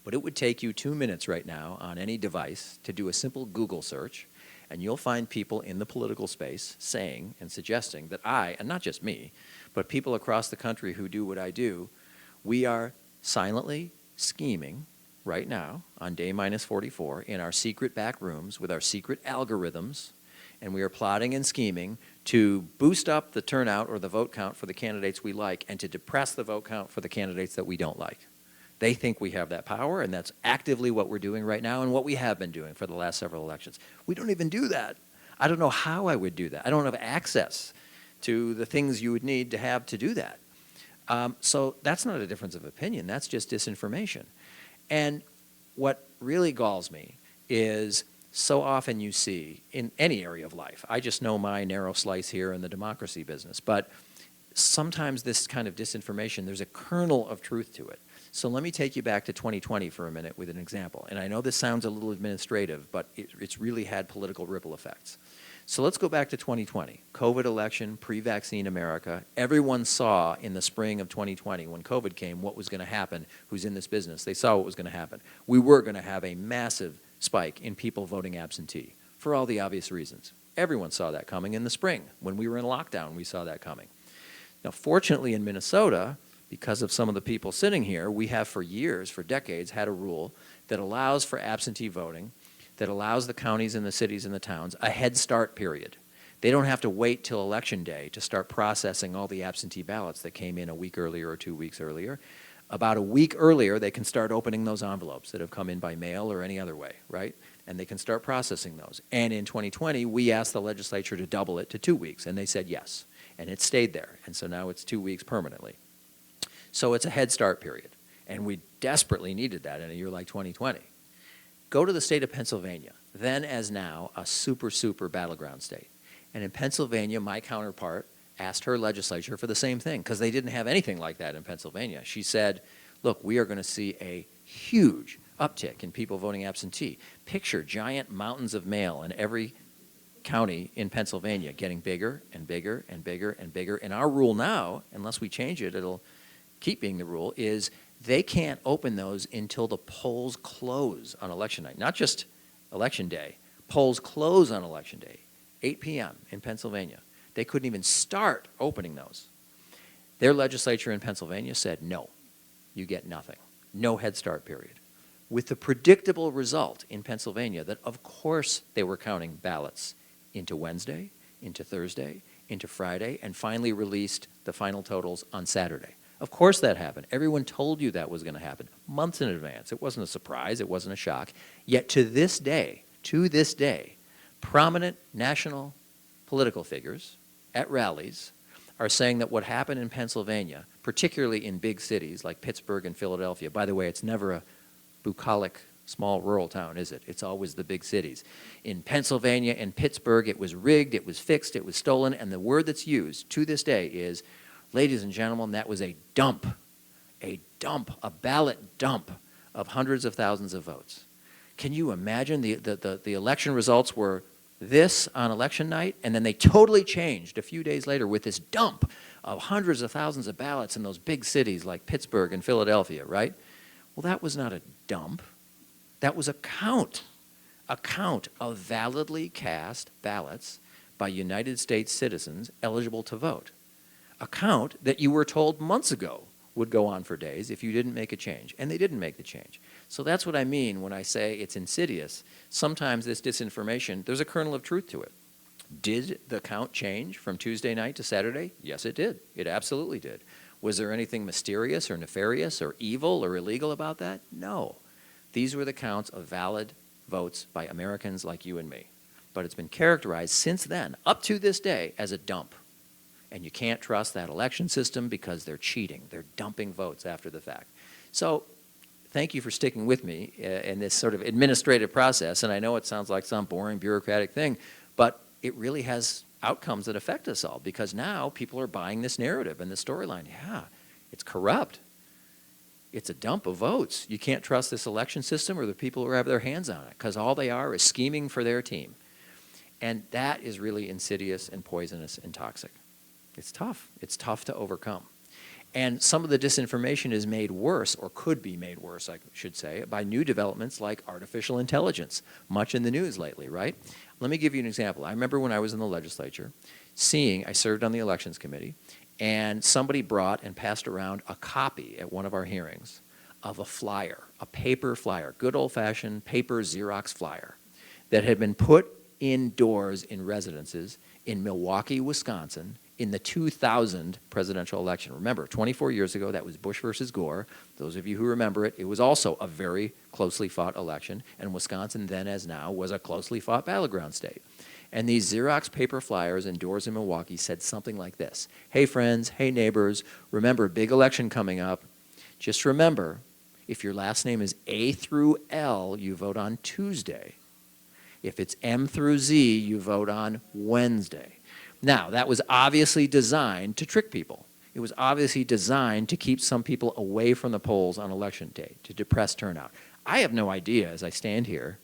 But it would take you 2 minutes right now on any device to do a simple Google search, and you'll find people in the political space saying and suggesting that I, and not just me, but people across the country who do what I do, we are silently scheming right now on day minus 44 in our secret back rooms with our secret algorithms, and we are plotting and scheming to boost up the turnout or the vote count for the candidates we like and to depress the vote count for the candidates that we don't like. They think we have that power, and that's actively what we're doing right now and what we have been doing for the last several elections. We don't even do that. I don't know how I would do that. I don't have access to the things you would need to have to do that. So that's not a difference of opinion. That's just disinformation. And what really galls me is so often you see in any area of life, I just know my narrow slice here in the democracy business, but sometimes this kind of disinformation, there's a kernel of truth to it. So let me take you back to 2020 for a minute with an example. And I know this sounds a little administrative, but it's really had political ripple effects. So let's go back to 2020, COVID election, pre-vaccine America. Everyone saw in the spring of 2020 when COVID came what was going to happen, who's in this business. They saw what was going to happen. We were going to have a massive spike in people voting absentee for all the obvious reasons. Everyone saw that coming in the spring. When we were in lockdown, we saw that coming. Now, fortunately in Minnesota, because of some of the people sitting here, we have for years, for decades, had a rule that allows for absentee voting, that allows the counties and the cities and the towns a head start period. They don't have to wait till election day to start processing all the absentee ballots that came in a week earlier or 2 weeks earlier. About a week earlier, they can start opening those envelopes that have come in by mail or any other way, right? And they can start processing those. And in 2020, we asked the legislature to double it to 2 weeks, and they said yes. And it stayed there, and so now it's 2 weeks permanently. So it's a head start period, and we desperately needed that in a year like 2020. Go to the state of Pennsylvania, then as now a super, super battleground state. And in Pennsylvania, my counterpart asked her legislature for the same thing, because they didn't have anything like that in Pennsylvania. She said, look, we are going to see a huge uptick in people voting absentee. Picture giant mountains of mail in every county in Pennsylvania getting bigger and bigger and bigger and bigger. And our rule now, unless we change it, it'll keep being the rule, is they can't open those until the polls close on election night. Not just election day. Polls close on election day, 8 p.m. in Pennsylvania. They couldn't even start opening those. Their legislature in Pennsylvania said, no, you get nothing. No head start period. With the predictable result in Pennsylvania that, of course, they were counting ballots into Wednesday, into Thursday, into Friday, and finally released the final totals on Saturday. Of course that happened. Everyone told you that was going to happen months in advance. It wasn't a surprise. It wasn't a shock. Yet to this day, prominent national political figures at rallies are saying that what happened in Pennsylvania, particularly in big cities like Pittsburgh and Philadelphia, by the way, it's never a bucolic small rural town, is it? It's always the big cities. In Pennsylvania and Pittsburgh, it was rigged, it was fixed, it was stolen, and the word that's used to this day is, ladies and gentlemen, that was a dump, a ballot dump of hundreds of thousands of votes. Can you imagine the election results were this on election night, and then they totally changed a few days later with this dump of hundreds of thousands of ballots in those big cities like Pittsburgh and Philadelphia, right? Well, that was not a dump. That was a count of validly cast ballots by United States citizens eligible to vote. A count that you were told months ago would go on for days if you didn't make a change, and they didn't make the change. So that's what I mean when I say it's insidious. Sometimes this disinformation, there's a kernel of truth to it. Did the count change from Tuesday night to Saturday? Yes, it did. It absolutely did. Was there anything mysterious or nefarious or evil or illegal about that? No. These were the counts of valid votes by Americans like you and me. But it's been characterized since then, up to this day, as a dump. And you can't trust that election system because they're cheating. They're dumping votes after the fact. So thank you for sticking with me in this sort of administrative process. And I know it sounds like some boring bureaucratic thing, but it really has outcomes that affect us all, because now people are buying this narrative and this storyline. Yeah, it's corrupt. It's a dump of votes. You can't trust this election system or the people who have their hands on it, because all they are is scheming for their team. And that is really insidious and poisonous and toxic. It's tough. It's tough to overcome. And some of the disinformation is made worse, or could be made worse, I should say, by new developments like artificial intelligence, much in the news lately, right? Let me give you an example. I remember when I was in the legislature, I served on the elections committee, and somebody brought and passed around a copy at one of our hearings of a flyer, a paper flyer, good old-fashioned paper Xerox flyer, that had been put indoors in residences in Milwaukee, Wisconsin, in the 2000 presidential election. Remember, 24 years ago, that was Bush versus Gore. Those of you who remember it, it was also a very closely fought election, and Wisconsin, then as now, was a closely fought battleground state. And these Xerox paper flyers indoors in Milwaukee said something like this: hey friends, hey neighbors, remember, big election coming up. Just remember, if your last name is A through L, you vote on Tuesday. If it's M through Z, you vote on Wednesday. Now, that was obviously designed to trick people. It was obviously designed to keep some people away from the polls on election day, to depress turnout. I have no idea, as I stand here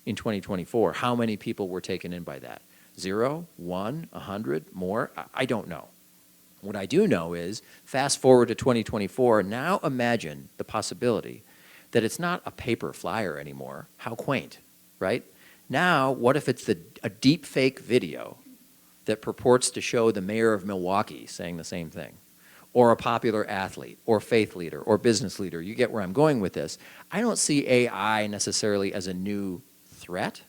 in 2024, how many people were taken in by that. 0, 1, 100, more? I don't know. What I do know is, fast forward to 2024, now imagine the possibility that it's not a paper flyer anymore. How quaint, right? Now, what if it's a deep fake video that purports to show the mayor of Milwaukee saying the same thing, or a popular athlete, or faith leader, or business leader? You get where I'm going with this. I don't see AI necessarily as a new threat,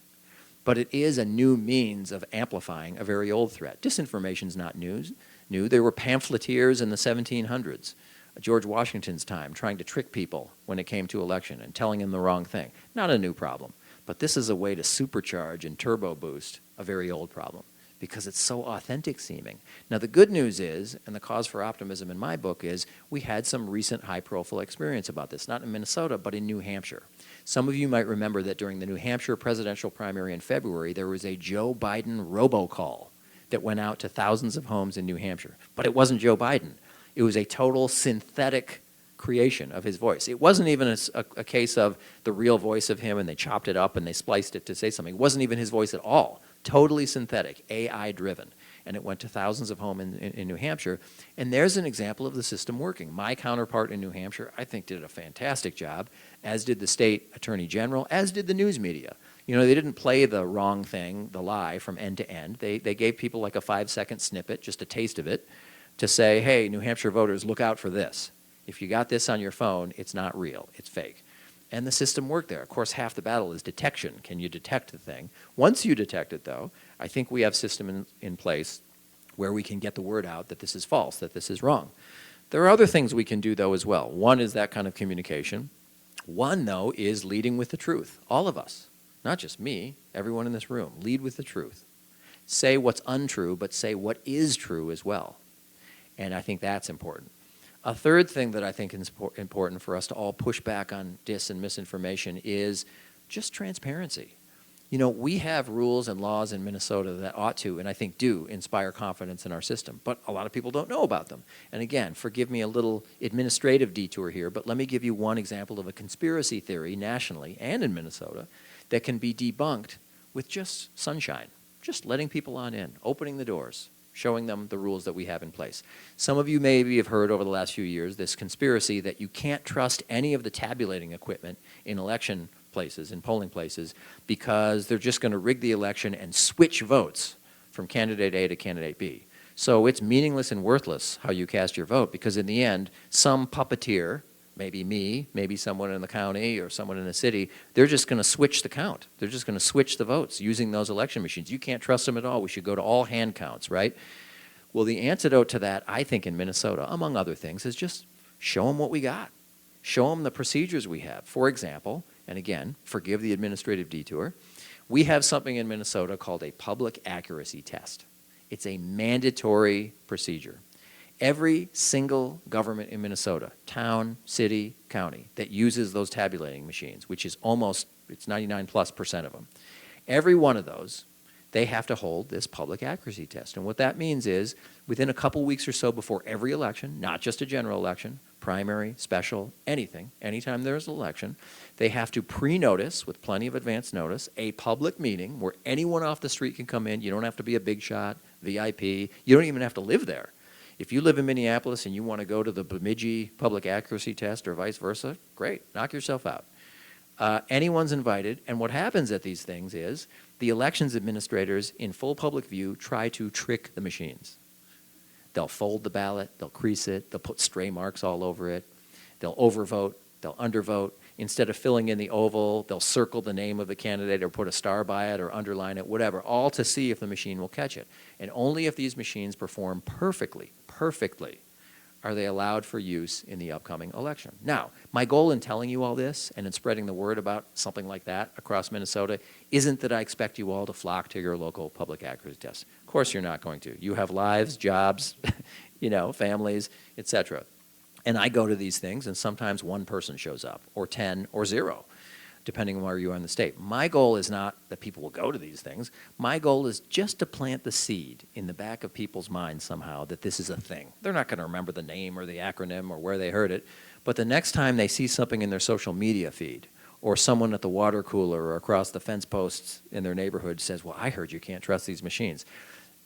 but it is a new means of amplifying a very old threat. Disinformation's not new. There were pamphleteers in the 1700s, George Washington's time, trying to trick people when it came to election and telling them the wrong thing. Not a new problem, but this is a way to supercharge and turbo boost a very old problem, because it's so authentic seeming. Now, the good news is, and the cause for optimism in my book is, we had some recent high-profile experience about this, not in Minnesota, but in New Hampshire. Some of you might remember that during the New Hampshire presidential primary in February, there was a Joe Biden robocall that went out to thousands of homes in New Hampshire. But it wasn't Joe Biden. It was a total synthetic creation of his voice. It wasn't even a case of the real voice of him and they chopped it up and they spliced it to say something. It wasn't even his voice at all. Totally synthetic, AI-driven. And it went to thousands of homes in New Hampshire. And there's an example of the system working. My counterpart in New Hampshire, I think, did a fantastic job, as did the state attorney general, as did the news media. You know, they didn't play the wrong thing, the lie, from end to end. They gave people like a 5-second snippet, just a taste of it, to say, hey, New Hampshire voters, look out for this. If you got this on your phone, it's not real, it's fake. And the system worked there. Of course, half the battle is detection. Can you detect the thing? Once you detect it, though, I think we have system in place where we can get the word out that this is false, that this is wrong. There are other things we can do, though, as well. One is that kind of communication. One, though, is leading with the truth. All of us, not just me, everyone in this room, lead with the truth. Say what's untrue, but say what is true as well. And I think that's important. A third thing that I think is important for us to all push back on dis and misinformation is just transparency. You know, we have rules and laws in Minnesota that ought to, and I think do, inspire confidence in our system, but a lot of people don't know about them. And again, forgive me a little administrative detour here, but let me give you one example of a conspiracy theory nationally and in Minnesota that can be debunked with just sunshine, just letting people on in, opening the doors. showing them the rules that we have in place. Some of you maybe have heard over the last few years this conspiracy that you can't trust any of the tabulating equipment in election places, in polling places, because they're just going to rig the election and switch votes from candidate A to candidate B. So it's meaningless and worthless how you cast your vote, because in the end, some puppeteer, maybe me, maybe someone in the county or someone in the city, they're just going to switch the count. They're just going to switch the votes using those election machines. You can't trust them at all. We should go to all hand counts, right? Well, the antidote to that, I think, in Minnesota, among other things, is just show them what we got. Show them the procedures we have. For example, and again, forgive the administrative detour, we have something in Minnesota called a public accuracy test. It's a mandatory procedure. Every single government in Minnesota, town, city, county, that uses those tabulating machines, which is almost, it's 99+% of them, every one of those, they have to hold this public accuracy test. And what that means is, within a couple weeks or so before every election, not just a general election, primary, special, anything, anytime there's an election, they have to pre-notice, with plenty of advance notice, a public meeting where anyone off the street can come in. You don't have to be a big shot, VIP. You don't even have to live there. If you live in Minneapolis and you want to go to the Bemidji public accuracy test or vice versa, great, knock yourself out. Anyone's invited, and what happens at these things is the elections administrators, in full public view, try to trick the machines. They'll fold the ballot, they'll crease it, they'll put stray marks all over it, they'll overvote, they'll undervote. Instead of filling in the oval, they'll circle the name of the candidate or put a star by it or underline it, whatever, all to see if the machine will catch it. And only if these machines perform perfectly, are they allowed for use in the upcoming election. Now, my goal in telling you all this and in spreading the word about something like that across Minnesota isn't that I expect you all to flock to your local public accuracy test. Of course you're not going to. You have lives, jobs, families, etc. And I go to these things, and sometimes one person shows up, or 10, or 0, depending on where you are in the state. My goal is not that people will go to these things. My goal is just to plant the seed in the back of people's minds somehow that this is a thing. They're not going to remember the name or the acronym or where they heard it, but the next time they see something in their social media feed, or someone at the water cooler or across the fence posts in their neighborhood says, well, I heard you can't trust these machines.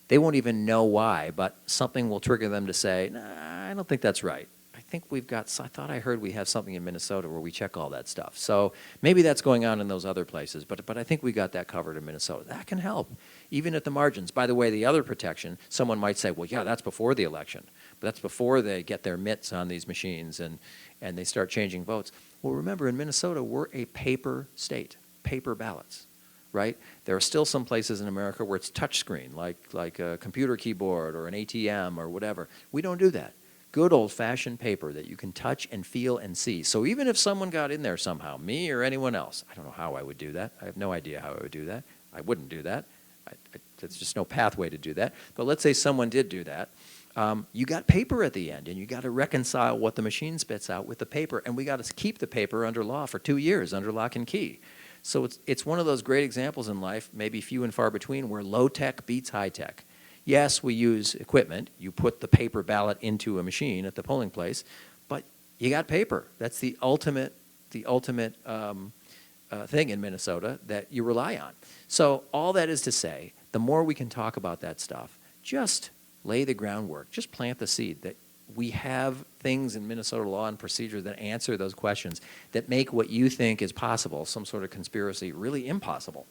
They won't even know why, but something will trigger them to say, nah, I don't think that's right. I thought I heard we have something in Minnesota where we check all that stuff. So maybe that's going on in those other places, but I think we got that covered in Minnesota. That can help, even at the margins. By the way, the other protection, someone might say, well, yeah, that's before the election. But that's before they get their mitts on these machines and they start changing votes. Well, remember, in Minnesota, we're a paper state, paper ballots, right? There are still some places in America where it's touchscreen, like a computer keyboard or an ATM or whatever. We don't do that. Good old-fashioned paper that you can touch and feel and see. So even if someone got in there somehow, me or anyone else, I don't know how I would do that. I have no idea how I would do that. I wouldn't do that. There's just no pathway to do that. But let's say someone did do that. You got paper at the end, and you got to reconcile what the machine spits out with the paper, and we got to keep the paper under law for 2 years, under lock and key. So it's one of those great examples in life, maybe few and far between, where low-tech beats high-tech. Yes, we use equipment. You put the paper ballot into a machine at the polling place, but you got paper. That's the ultimate thing in Minnesota that you rely on. So all that is to say, the more we can talk about that stuff, just lay the groundwork, just plant the seed that we have things in Minnesota law and procedure that answer those questions, that make what you think is possible, some sort of conspiracy, really impossible.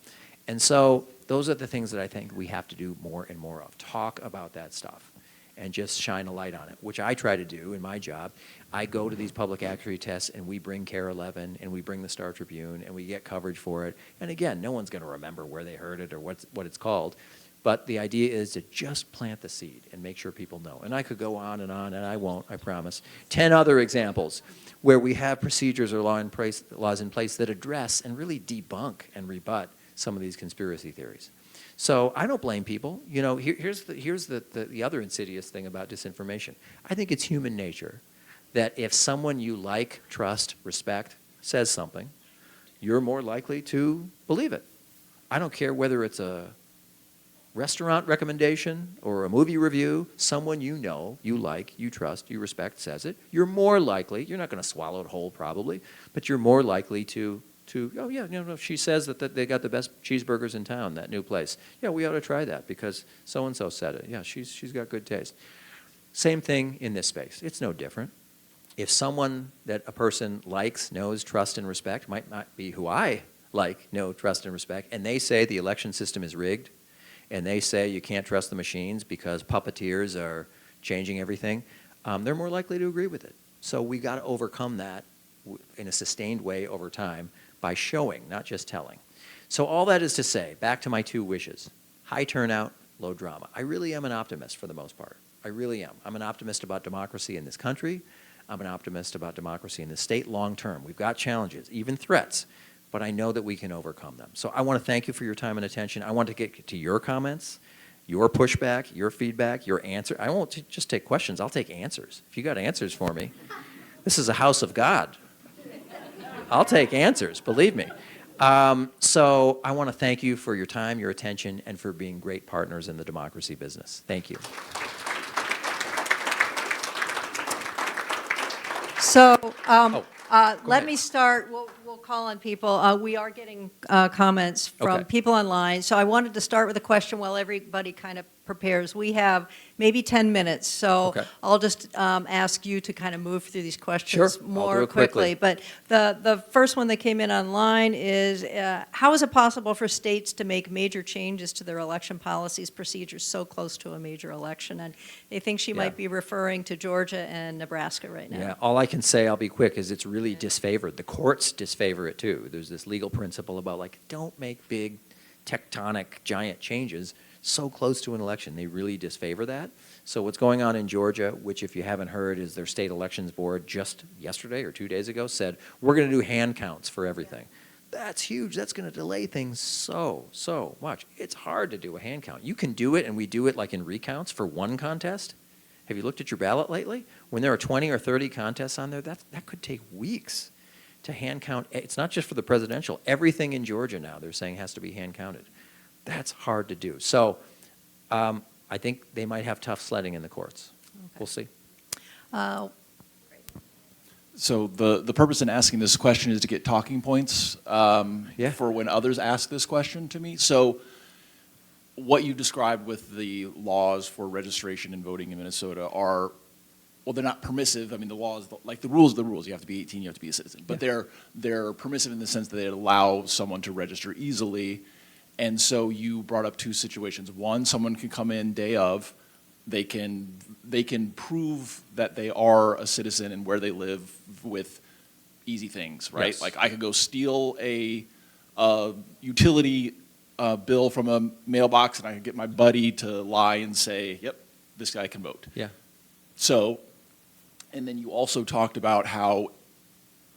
And so those are the things that I think we have to do more and more of. Talk about that stuff and just shine a light on it, which I try to do in my job. I go to these public accuracy tests, and we bring KARE 11, and we bring the Star Tribune, and we get coverage for it. And again, no one's going to remember where they heard it or what it's called. But the idea is to just plant the seed and make sure people know. And I could go on, and I won't, I promise. 10 other examples where we have procedures or laws in place that address and really debunk and rebut some of these conspiracy theories. So I don't blame people. Here's the other insidious thing about disinformation. I think it's human nature that if someone you like, trust, respect says something, you're more likely to believe it. I don't care whether it's a restaurant recommendation or a movie review, someone you know, you like, you trust, you respect says it, you're more likely, you're not going to swallow it whole probably, but you're more likely to to, oh, yeah, if she says that they got the best cheeseburgers in town, that new place. Yeah, we ought to try that because so-and-so said it. Yeah, she's got good taste. Same thing in this space. It's no different. If someone that a person likes, knows, trusts, and respect, might not be who I like, know, trust, and respect, and they say the election system is rigged, and they say you can't trust the machines because puppeteers are changing everything, they're more likely to agree with it. So we got to overcome that in a sustained way over time by showing, not just telling. So all that is to say, back to my two wishes, high turnout, low drama. I really am an optimist for the most part. I really am. I'm an optimist about democracy in this country. I'm an optimist about democracy in the state long term. We've got challenges, even threats, but I know that we can overcome them. So I want to thank you for your time and attention. I want to get to your comments, your pushback, your feedback, your answer. I won't just take questions. I'll take answers. If you got answers for me, this is a house of God. I'll take answers, believe me. So I want to thank you for your time, your attention, and for being great partners in the democracy business. Thank you. So Go let ahead. me start. We'll call on people. We are getting comments from Okay. people online. So I wanted to start with a question while everybody kind of prepares. We have maybe 10 minutes, so Okay. I'll just ask you to kind of move through these questions Sure, I'll more do it quickly. But the first one that came in online is, how is it possible for states to make major changes to their election policies, procedures so close to a major election? And they think she Yeah. might be referring to Georgia and Nebraska right now. Yeah, all I can say, I'll be quick, is it's really disfavored. The courts disfavor it too. There's this legal principle about like, don't make big tectonic giant changes so close to an election. They really disfavor that. So what's going on in Georgia, which if you haven't heard is their state elections board just yesterday or 2 days ago said, we're going to do hand counts for everything. That's huge. That's going to delay things so much. It's hard to do a hand count. You can do it, and we do it like in recounts for one contest. Have you looked at your ballot lately? When there are 20 or 30 contests on there, that could take weeks to hand count. It's not just for the presidential. Everything in Georgia now, they're saying, has to be hand counted. That's hard to do. So I think they might have tough sledding in the courts. Okay. We'll see. So the purpose in asking this question is to get talking points Yeah. for when others ask this question to me. So what you described with the laws for registration and voting in Minnesota are, well, they're not permissive. I mean, the laws, like the rules are the rules. You have to be 18, you have to be a citizen. But they're permissive in the sense that they allow someone to register easily. And so you brought up two situations. One, someone can come in day of, they can prove that they are a citizen and where they live with easy things, right? Yes. Like I could go steal a utility bill from a mailbox and I could get my buddy to lie and say, yep, this guy can vote. Yeah. So, and then you also talked about how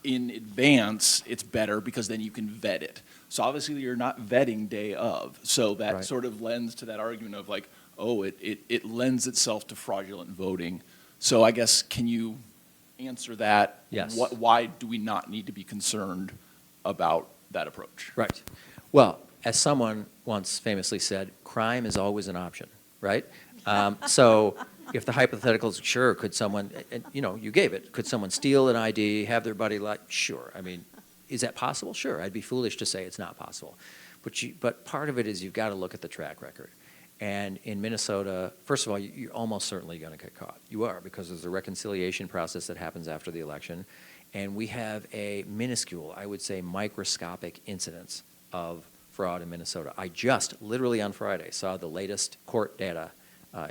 in advance it's better because then you can vet it. So obviously you're not vetting day of. So that Right. sort of lends to that argument of like, oh, it lends itself to fraudulent voting. So I guess, can you answer that? Yes. Why do we not need to be concerned about that approach? Right. Well, as someone once famously said, crime is always an option, right? So if the hypothetical is, sure, could someone, and, you gave it, could someone steal an ID, have their buddy lie? Sure. I mean, is that possible? Sure. I'd be foolish to say it's not possible. But part of it is you've got to look at the track record. And in Minnesota, first of all, you're almost certainly going to get caught. You are, because there's a reconciliation process that happens after the election. And we have a minuscule, I would say microscopic incidence of fraud in Minnesota. I just, literally on Friday, saw the latest court data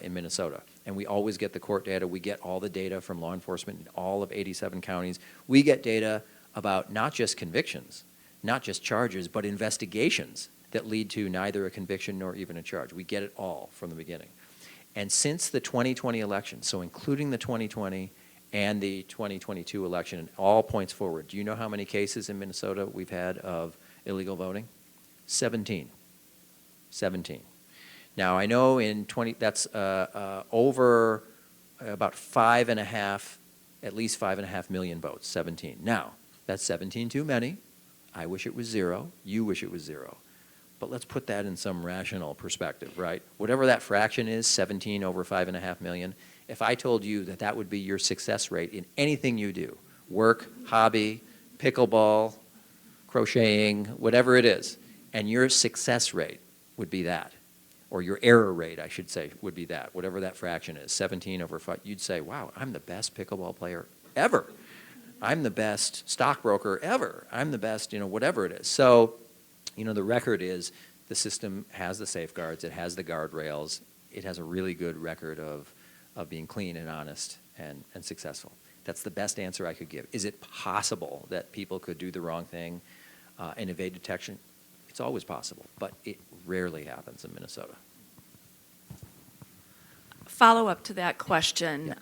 in Minnesota. And we always get the court data. We get all the data from law enforcement in all of 87 counties. We get data about not just convictions, not just charges, but investigations that lead to neither a conviction nor even a charge. We get it all from the beginning. And since the 2020 election, so including the 2020 and the 2022 election, and all points forward, do you know how many cases in Minnesota we've had of illegal voting? 17. 17. Now, I know that's over about 5.5, at least 5.5 million votes, 17. Now, that's 17 too many. I wish it was 0. You wish it was 0. But let's put that in some rational perspective, right? Whatever that fraction is, 17 over 5.5 million, if I told you that that would be your success rate in anything you do, work, hobby, pickleball, crocheting, whatever it is, and your success rate would be that, or your error rate, I should say, would be that, whatever that fraction is, 17 over 5, you'd say, wow, I'm the best pickleball player ever. I'm the best stockbroker ever. I'm the best, whatever it is. So, the record is the system has the safeguards, it has the guardrails, it has a really good record of being clean and honest and successful. That's the best answer I could give. Is it possible that people could do the wrong thing and evade detection? It's always possible, but it rarely happens in Minnesota. Follow-up to that question,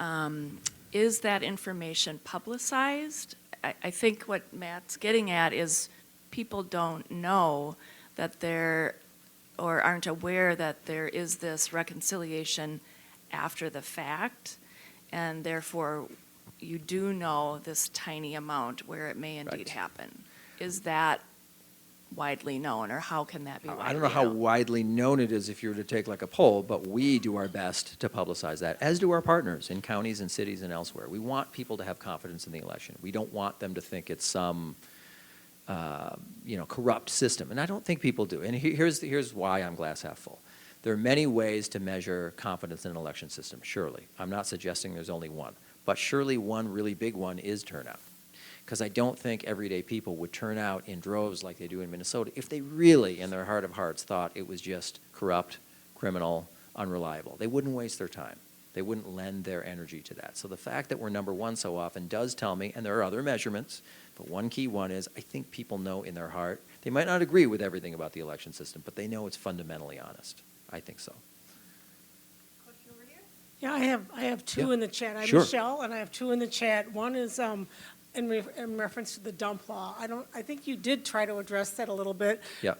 is that information publicized? I think what Matt's getting at is people don't know that or aren't aware that there is this reconciliation after the fact, and therefore you do know this tiny amount where it may indeed Right. happen. Is that widely known, or how can that be widely known? I don't know how widely known it is if you were to take like a poll, but we do our best to publicize that, as do our partners in counties and cities and elsewhere. We want people to have confidence in the election. We don't want them to think it's some corrupt system, and I don't think people do. And here's why I'm glass half full. There are many ways to measure confidence in an election system, surely. I'm not suggesting there's only one, but surely one really big one is turnout. Because I don't think everyday people would turn out in droves like they do in Minnesota if they really, in their heart of hearts, thought it was just corrupt, criminal, unreliable. They wouldn't waste their time. They wouldn't lend their energy to that. So the fact that we're number one so often does tell me, and there are other measurements, but one key one is I think people know in their heart, they might not agree with everything about the election system, but they know it's fundamentally honest. I think so. Yeah, I have two Yeah. in the chat. I'm Sure. Michelle, and I have two in the chat. One is in reference to the dump law. I think you did try to address that a little bit. Yeah.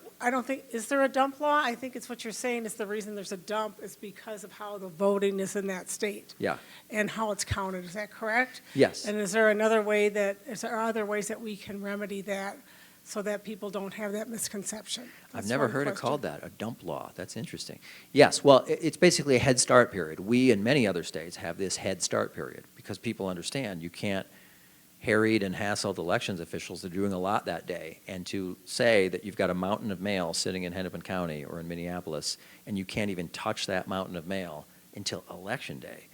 Is there a dump law? I think it's what you're saying is the reason there's a dump is because of how the voting is in that state. Yeah. And how it's counted. Is that correct? Yes. And is there other ways that we can remedy that so that people don't have that misconception? I've That's never one heard it question. called that, a dump law. That's interesting. Yes, well, it's basically a Head Start period. We and many other states have this Head Start period because people understand you can't harried and hassled elections officials are doing a lot that day. And to say that you've got a mountain of mail sitting in Hennepin County or in Minneapolis and you can't even touch that mountain of mail until Election Day.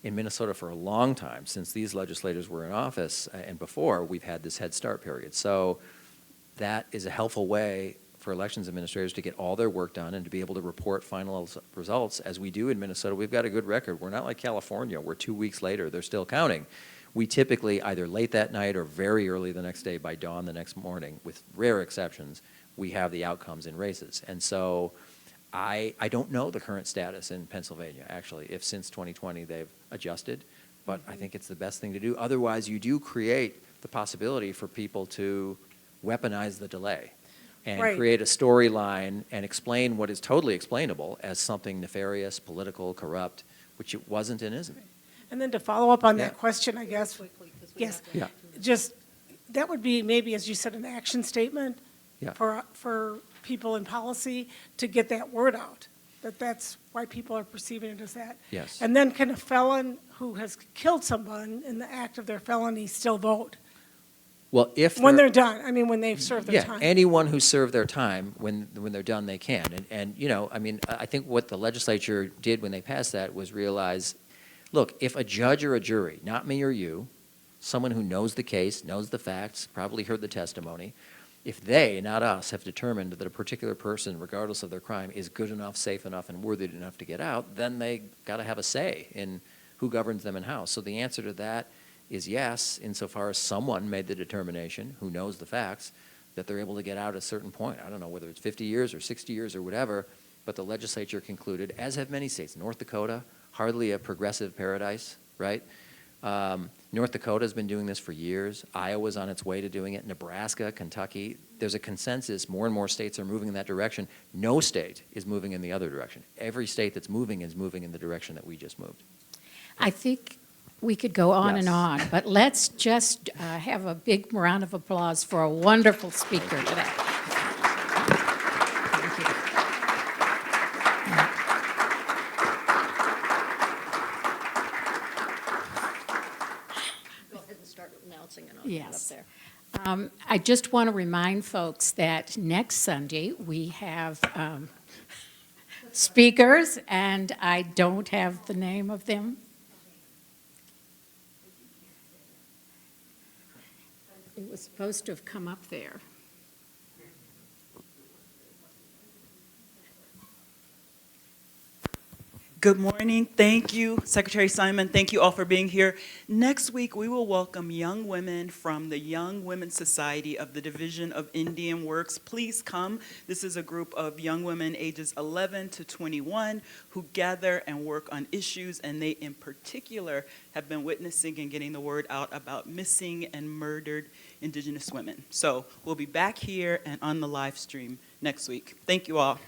In Minnesota for a long time, since these legislators were in office and before, we've had this Head Start period. So that is a helpful way for elections administrators to get all their work done and to be able to report final results as we do in Minnesota. We've got a good record. We're not like California where 2 weeks later they're still counting. We typically either late that night or very early the next day by dawn the next morning, with rare exceptions, we have the outcomes in races. And so I don't know the current status in Pennsylvania, actually, if since 2020 they've adjusted, but I think it's the best thing to do. Otherwise, you do create the possibility for people to weaponize the delay and Right. create a storyline and explain what is totally explainable as something nefarious, political, corrupt, which it wasn't and isn't. And then to follow up on Yeah. that question, I guess. Yes. Yeah. Just, that would be maybe, as you said, an action statement Yeah. for people in policy to get that word out, that's why people are perceiving it as that. Yes. And then can a felon who has killed someone in the act of their felony still vote? Well, if When they're done, when they've served their time. anyone who served their time, when they're done, they can. And I think what the legislature did when they passed that was realize, look, if a judge or a jury, not me or you, someone who knows the case, knows the facts, probably heard the testimony, if they, not us, have determined that a particular person, regardless of their crime, is good enough, safe enough, and worthy enough to get out, then they got to have a say in who governs them in house. So the answer to that is yes, insofar as someone made the determination, who knows the facts, that they're able to get out at a certain point. I don't know whether it's 50 years or 60 years or whatever, but the legislature concluded, as have many states, North Dakota, hardly a progressive paradise, right? North Dakota has been doing this for years. Iowa's on its way to doing it. Nebraska, Kentucky. There's a consensus. More and more states are moving in that direction. No state is moving in the other direction. Every state that's moving is moving in the direction that we just moved. I think we could go on and Yes. on, but let's just have a big round of applause for a wonderful speaker today. Thank you. Go ahead and start announcing it Yes. there. I just want to remind folks that next Sunday, we have speakers, and I don't have the name of them. It was supposed to have come up there. Good morning. Thank you, Secretary Simon. Thank you all for being here. Next week, we will welcome young women from the Young Women's Society of the Division of Indian Works. Please come. This is a group of young women ages 11 to 21 who gather and work on issues, and they in particular have been witnessing and getting the word out about missing and murdered Indigenous women. So we'll be back here and on the live stream next week. Thank you all.